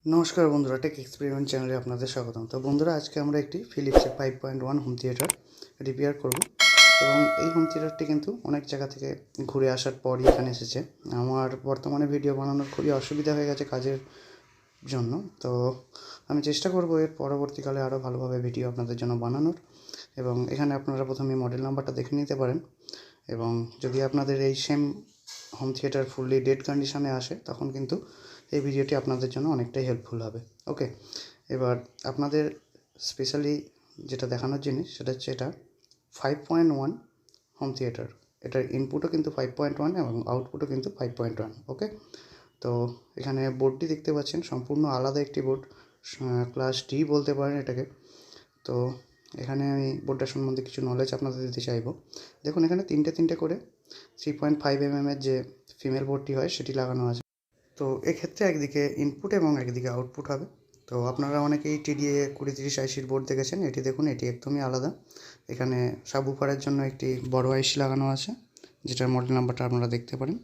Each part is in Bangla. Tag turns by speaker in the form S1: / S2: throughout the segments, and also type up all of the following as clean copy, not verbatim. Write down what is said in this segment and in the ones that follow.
S1: নমস্কার বন্ধুরা, টেক এক্সপেরিমেন্ট চ্যানেলে আপনাদের স্বাগতম। তো বন্ধুরা, আজকে আমরা একটি ফিলিপসের 5.1 হোম থিয়েটার রিপেয়ার করব এবং এই হোম থিয়েটারটি কিন্তু অনেক জায়গা থেকে ঘুরে আসার পরই এখানে এসেছে। আমার বর্তমানে ভিডিও বানানোর খুবই অসুবিধা হয়ে গেছে কাজের জন্য, তো আমি চেষ্টা করব এর পরবর্তীকালে আরও ভালোভাবে ভিডিও আপনাদের জন্য বানানোর। এবং এখানে আপনারা প্রথমে মডেল নাম্বারটা দেখে নিতে পারেন, এবং যদি আপনাদের এই same home theatre fully dead কন্ডিশনে আসে তখন কিন্তু এই ভিডিওটি আপনাদের জন্য অনেকটাই হেল্পফুল হবে। ওকে, এবার আপনাদের স্পেশালি যেটা দেখানোর জিনিস সেটা হচ্ছে এটা 5.1 হোম থিয়েটার। এটার ইনপুটও কিন্তু 5.1 এবং আউটপুটও কিন্তু 5.1। ওকে, তো এখানে বোর্ডটি দেখতে পাচ্ছেন, সম্পূর্ণ আলাদা একটি বোর্ড, ক্লাস ডি বলতে পারেন এটাকে। তো এখানে আমি বোর্ডটার সম্বন্ধে কিছু নলেজ আপনাদের দিতে চাইবো। দেখুন, এখানে তিনটে করে 3.5 mm যে ফিমেল বোর্ডটি হয় সেটি লাগানো আছে। তো এক্ষেত্রে একদিকে ইনপুট এবং একদিকে আউটপুট হবে। তো আপনারা অনেকেই TDA 2030 আইসির বোর্ড দেখেছেন, এটি দেখুন, এটি একদমই আলাদা। এখানে সাবউফারের জন্য একটি বড় আইসি লাগানো আছে, যেটার মডেল নাম্বারটা আপনারা দেখতে পারেন।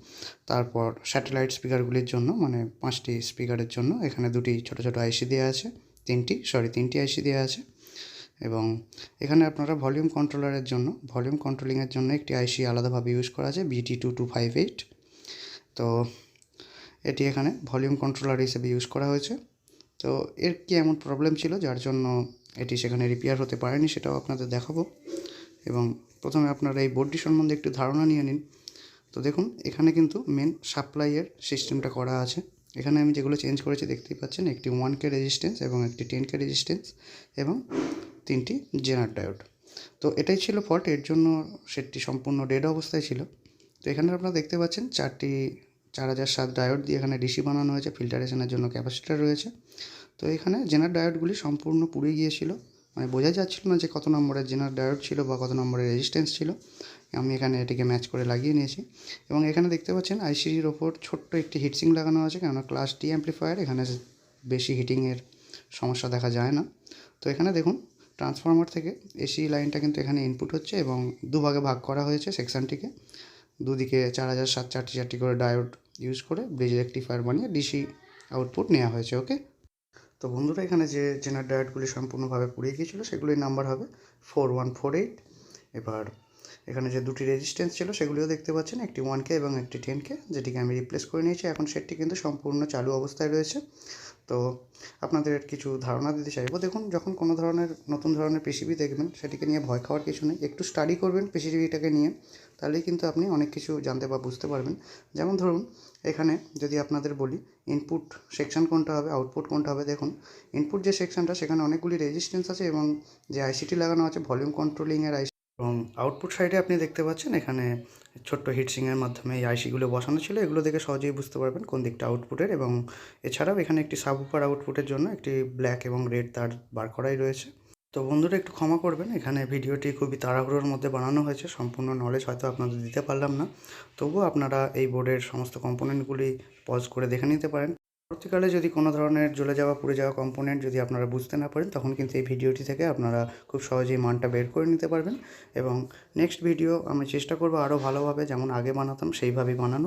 S1: তারপর স্যাটেলাইট স্পিকারগুলির জন্য, মানে 5টি স্পিকারের জন্য এখানে দুটি ছোট আইসি দেওয়া আছে, তিনটি আইসি দেওয়া আছে। এবং এখানে আপনারা ভলিউম কন্ট্রোলারের জন্য, ভলিউম কন্ট্রোলিংয়ের জন্য একটি আইসি আলাদাভাবে ইউজ করা আছে, BT2258। তো এটি এখানে ভলিউম কন্ট্রোলার হিসেবে ইউজ করা হয়েছে। তো এর কি এমন প্রবলেম ছিল যার জন্য এটি সেখানে রিপেয়ার হতে পারেনি সেটাও আপনাদের দেখাবো। এবং প্রথমে আপনারা এই বোর্ডটি সম্বন্ধে একটু ধারণা নিয়ে নিন। তো দেখুন, এখানে কিন্তু মেন সাপ্লাইয়ের সিস্টেমটা করা আছে। এখানে আমি যেগুলো চেঞ্জ করেছি দেখতেই পাচ্ছেন, একটি 1K রেজিস্ট্যান্স এবং একটি 10K রেজিস্ট্যান্স এবং 3টি জেনার ডায়োড। তো এটাই ছিল ফল্ট, এর জন্য সেটটি সম্পূর্ণ ডেড অবস্থায় ছিল। তো এখানে আপনারা দেখতে পাচ্ছেন 4007 ডায়োড দিয়ে এখানে ডিসি বানানো হয়েছে, ফিল্টারেশনের জন্য ক্যাপাসিটার রয়েছে। তো এখানে জেনার ডায়োডগুলি সম্পূর্ণ পুড়ে গিয়েছিল, মানে বোঝা যাচ্ছিল না যে কত নম্বরের জেনার ডায়োড ছিল বা কত নম্বরের রেজিস্ট্যান্স ছিল। আমি এখানে এটিকে ম্যাচ করে লাগিয়ে নিয়েছি। এবং এখানে দেখতে পাচ্ছেন আইসির ওপর ছোট্ট একটি হিটসিং লাগানো আছে, কেননা ক্লাস ডি অ্যাম্প্লিফায়ার, এখানে বেশি হিটিংয়ের সমস্যা দেখা যায় না। তো এখানে দেখুন, ট্রান্সফরমার থেকে এসি লাইনটা কিন্তু এখানে ইনপুট হচ্ছে এবং দুভাগে ভাগ করা হয়েছে সেকশনটিকে। দুদিকে 4007 চারটি করে ডায়োড ইউজ করে ব্রিজ রেকটিফায়ার বানিয়ে ডিসি আউটপুট নেওয়া হয়েছে। ওকে, তো বন্ধুরা, এখানে যে জেনার ডায়োডগুলি সম্পূর্ণভাবে পুড়িয়ে গিয়েছিলো সেগুলির নাম্বার হবে 4148। এবার এখানে যে দুটি রেজিস্ট্যান্স ছিল সেগুলিও দেখতে পাচ্ছেন, একটি 1K এবং একটি 10K, যেটিকে আমি রিপ্লেস করে নিয়েছি। এখন সেটটি কিন্তু সম্পূর্ণ চালু অবস্থায় রয়েছে। তো আপনাদের কিছু ধারণা দিতে চাইবো। দেখুন, যখন কোনো নতুন ধরনের পিসিবি দেখবেন, সেটিকে নিয়ে ভয় খাওয়ার কিছু নেই। একটু স্টাডি করবেন পিসিবিটাকে নিয়ে, তাহলেই কিন্তু আপনি অনেক কিছু জানতে বা বুঝতে পারবেন। যেমন ধরুন, এখানে যদি আপনাদের বলি ইনপুট সেকশন কোনটা হবে, আউটপুট কোনটা হবে। দেখুন, ইনপুট যে সেকশনটা, সেখানে অনেকগুলি রেজিস্ট্যান্স আছে এবং যে আইসিটি লাগানো আছে ভলিউম কন্ট্রোলিংয়ের আইসি, এবং আউটপুট সাইডে আপনি দেখতে পাচ্ছেন এখানে ছোট্ট হিটসিংয়ের মাধ্যমে এই আইসিগুলো বসানো ছিল। এগুলো দেখে সহজেই বুঝতে পারবেন কোন দিকটা আউটপুটের। এবং এছাড়াও এখানে একটি সাবউফার আউটপুটের জন্য একটি ব্ল্যাক এবং রেড তার বার করাই রয়েছে। তো বন্ধুরা, একটু ক্ষমা করবেন, এখানে ভিডিওটি খুবই তাড়াহুড়োর মধ্যে বানানো হয়েছে, সম্পূর্ণ নলেজ হয়তো আপনাদের দিতে পারলাম না। তবুও আপনারা এই বোর্ডের সমস্ত কম্পোনেন্টগুলি পজ করে দেখে নিতে পারেন। পরবর্তীকালে যদি কোনো ধরনের জ্বলে যাওয়া পুড়ে যাওয়া কম্পোনেন্ট যদি আপনারা বুঝতে না পারেন, তখন কিন্তু এই ভিডিওটি থেকে আপনারা খুব সহজেই মানটা বের করে নিতে পারবেন। এবং নেক্সট ভিডিও আমি চেষ্টা করব আরও ভালোভাবে, যেমন আগে বানাতাম সেইভাবেই বানানো।